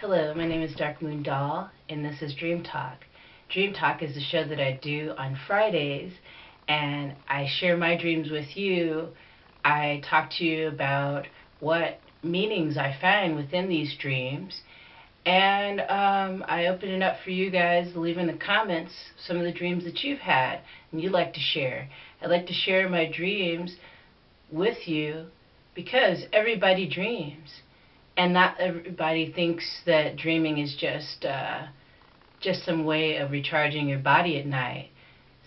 Hello, my name is Darkmoon Doll, and this is Dream Talk. Dream Talk is the show that I do on Fridays, and I share my dreams with you. I talk to you about what meanings I find within these dreams, and I open it up for you guys to leave in the comments some of the dreams that you've had and you'd like to share. I'd like to share my dreams with you because everybody dreams. And not everybody thinks that dreaming is just some way of recharging your body at night.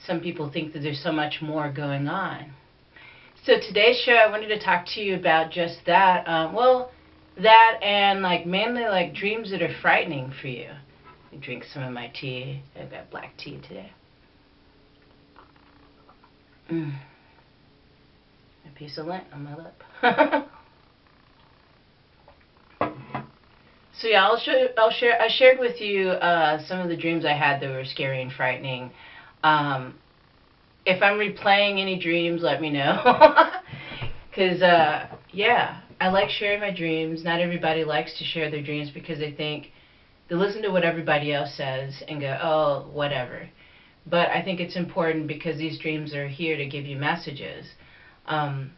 Some people think that there's so much more going on. So today's show, I wanted to talk to you about just that. That and mainly dreams that are frightening for you. I drink some of my tea. I've got black tea today. A piece of lint on my lip. So yeah, I shared with you some of the dreams I had that were scary and frightening. If I'm replaying any dreams, let me know. Because, yeah, I like sharing my dreams. Not everybody likes to share their dreams because they listen to what everybody else says and go, oh, whatever. But I think it's important because these dreams are here to give you messages. Even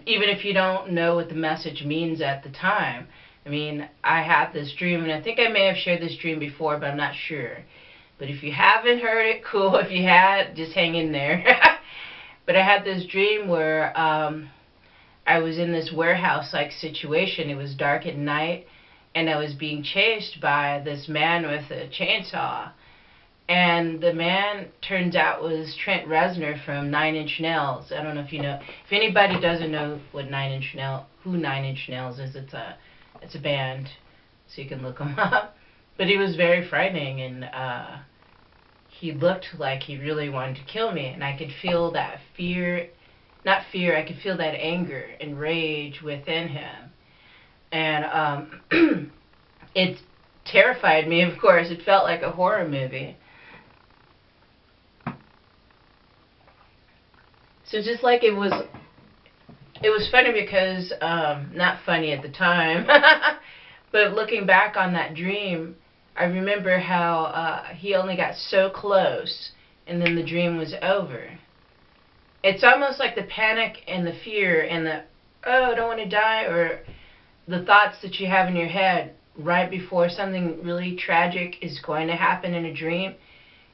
if you don't know what the message means at the time. I mean, I had this dream, and I think I may have shared this dream before, but I'm not sure. But if you haven't heard it, cool. If you had, just hang in there. But I had this dream where I was in this warehouse-like situation. It was dark at night, and I was being chased by this man with a chainsaw. And the man, turns out, was Trent Reznor from Nine Inch Nails. I don't know if you know. If anybody doesn't know who Nine Inch Nails is, it's a band, so you can look him up. But he was very frightening, and he looked like he really wanted to kill me. And I could feel that I could feel that anger and rage within him. And it terrified me, of course. It felt like a horror movie. So just like it was funny because, not funny at the time, but looking back on that dream, I remember how he only got so close and then the dream was over. It's almost like the panic and the fear and the, oh, I don't want to die, or the thoughts that you have in your head right before something really tragic is going to happen in a dream.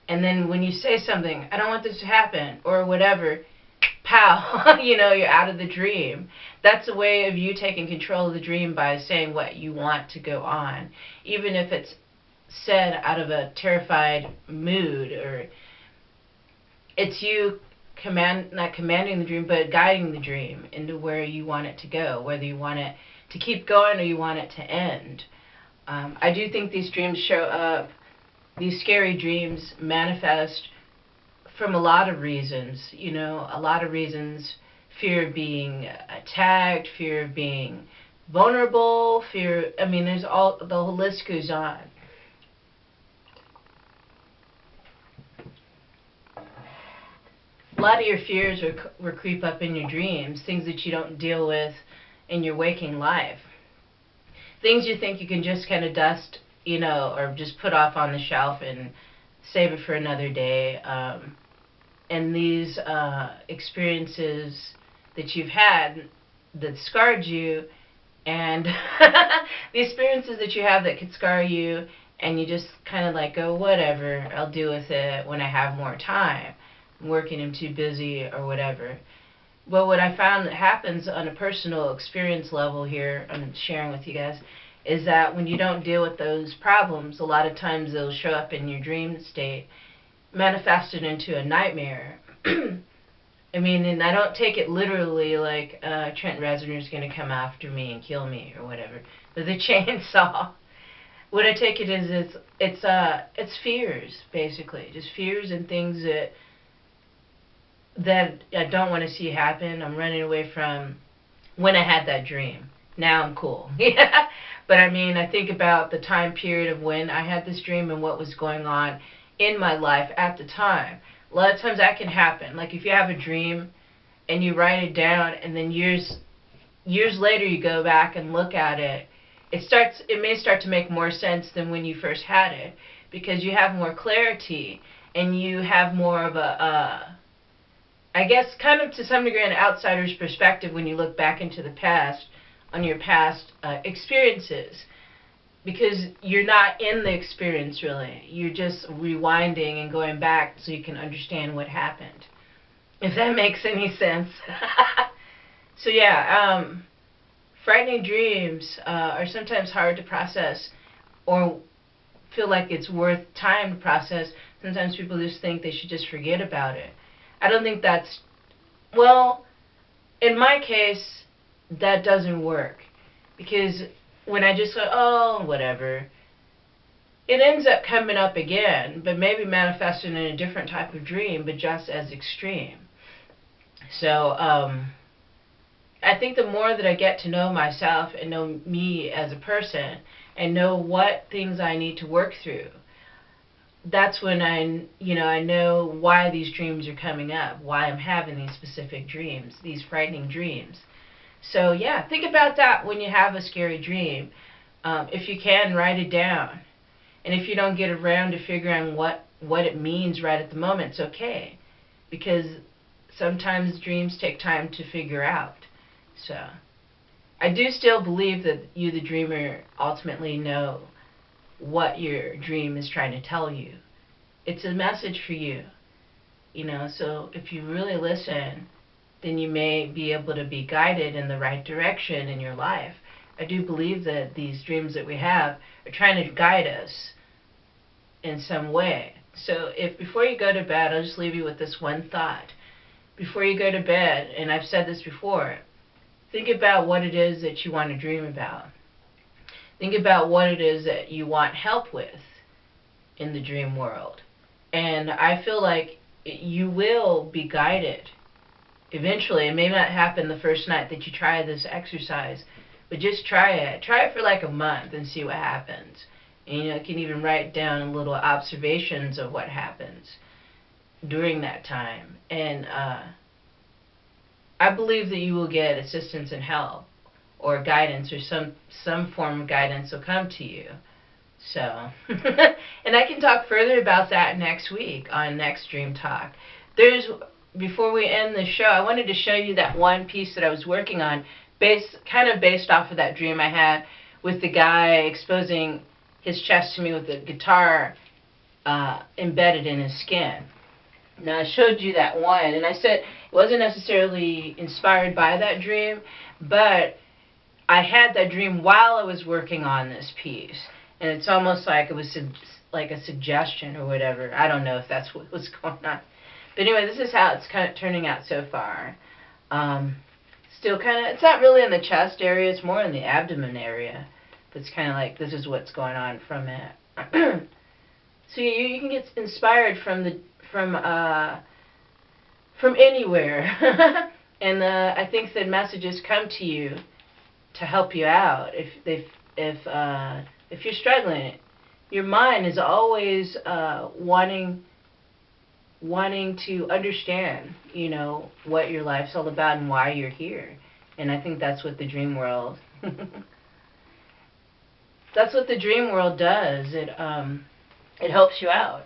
And then when you say something, I don't want this to happen, or whatever, pow, you're out of the dream. That's a way of you taking control of the dream by saying what you want to go on. Even if it's said out of a terrified mood, or it's you not commanding the dream, but guiding the dream into where you want it to go, whether you want it to keep going or you want it to end. I do think these dreams show up, these scary dreams manifest from a lot of reasons, a lot of reasons. Fear of being attacked, fear of being vulnerable, there's the whole list goes on. A lot of your fears will creep up in your dreams, things that you don't deal with in your waking life. Things you think you can just kind of dust, or just put off on the shelf and save it for another day. And these experiences that you've had that scarred you, and the experiences that you have that could scar you, and you just kind of go, whatever, I'll deal with it when I have more time. I'm working, I'm too busy, or whatever. But what I found that happens on a personal experience level here, I'm sharing with you guys, is that when you don't deal with those problems, a lot of times they'll show up in your dream state, manifested into a nightmare. And I don't take it literally like Trent Reznor's going to come after me and kill me or whatever with a chainsaw. What I take it is it's fears, basically, just fears and things that I don't want to see happen. I'm running away from when I had that dream. Now I'm cool. Yeah. But I think about the time period of when I had this dream and what was going on in my life at the time. A lot of times that can happen. Like if you have a dream and you write it down, and then years later you go back and look at it, it may start to make more sense than when you first had it, because you have more clarity and you have more of a I guess kind of to some degree an outsider's perspective when you look back into the past on your past experiences, because you're not in the experience really. You're just rewinding and going back so you can understand what happened. If that makes any sense. So yeah, frightening dreams are sometimes hard to process or feel like it's worth time to process. Sometimes people just think they should just forget about it. I don't think that's, well, in my case, that doesn't work. Because when I just go, oh, whatever, it ends up coming up again, but maybe manifested in a different type of dream, but just as extreme. So, I think the more that I get to know myself and know me as a person and know what things I need to work through, that's when I know why these dreams are coming up, why I'm having these specific dreams, these frightening dreams. So yeah, think about that when you have a scary dream. If you can, write it down. And if you don't get around to figuring what it means right at the moment, it's okay. Because sometimes dreams take time to figure out. So I do still believe that you, the dreamer, ultimately know what your dream is trying to tell you. It's a message for you. So if you really listen, then you may be able to be guided in the right direction in your life. I do believe that these dreams that we have are trying to guide us in some way. So if before you go to bed, I'll just leave you with this one thought. Before you go to bed, and I've said this before, think about what it is that you want to dream about. Think about what it is that you want help with in the dream world. And I feel like you will be guided. Eventually, it may not happen the first night that you try this exercise, but just try it. Try it for like a month and see what happens. And you can even write down little observations of what happens during that time. And I believe that you will get assistance and help, or guidance, or some form of guidance will come to you. So, and I can talk further about that next week on Next Dream Talk. Before we end the show, I wanted to show you that one piece that I was working on, kind of based off of that dream I had with the guy exposing his chest to me with the guitar embedded in his skin. Now, I showed you that one, and I said it wasn't necessarily inspired by that dream, but I had that dream while I was working on this piece, and it's almost like it was like a suggestion or whatever. I don't know if that's what was going on. But anyway, this is how it's kind of turning out so far. Still kind of, it's not really in the chest area, it's more in the abdomen area. But it's kind of like, this is what's going on from it. So you can get inspired from anywhere. And I think that messages come to you to help you out. If you're struggling, your mind is always wanting to understand, what your life's all about and why you're here. And I think that's what the dream world that's what the dream world does. It helps you out.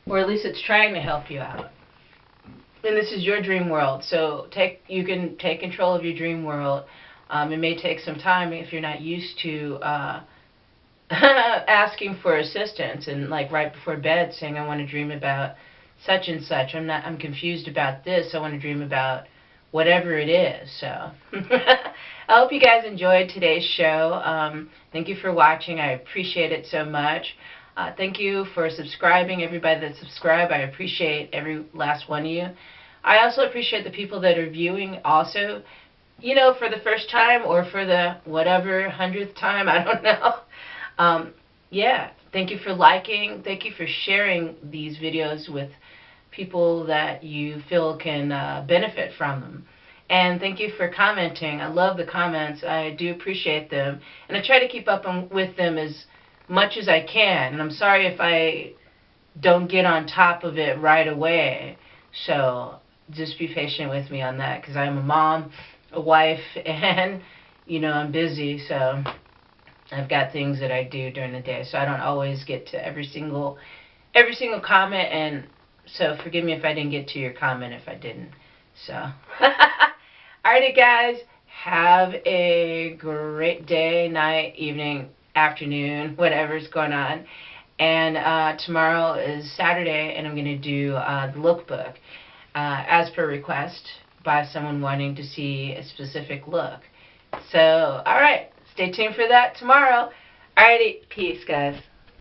Or at least it's trying to help you out. And this is your dream world, so you can take control of your dream world. It may take some time if you're not used to asking for assistance and like right before bed saying, I want to dream about such and such. I'm confused about this. I want to dream about whatever it is. So I hope you guys enjoyed today's show. Thank you for watching. I appreciate it so much. Thank you for subscribing, everybody that subscribed. I appreciate every last one of you. I also appreciate the people that are viewing also, for the first time or for the whatever 100th time, I don't know. Yeah, thank you for liking. Thank you for sharing these videos with people that you feel can benefit from them. And thank you for commenting. I love the comments. I do appreciate them. And I try to keep up with them as much as I can. And I'm sorry if I don't get on top of it right away. So just be patient with me on that, because I'm a mom, a wife, and you know, I'm busy, so I've got things that I do during the day, so I don't always get to every single comment, and so forgive me if I didn't get to your comment if I didn't. So, alrighty, guys, have a great day, night, evening, afternoon, whatever's going on. And tomorrow is Saturday, and I'm going to do the lookbook as per request by someone wanting to see a specific look. So, alright, stay tuned for that tomorrow. Alrighty, peace, guys.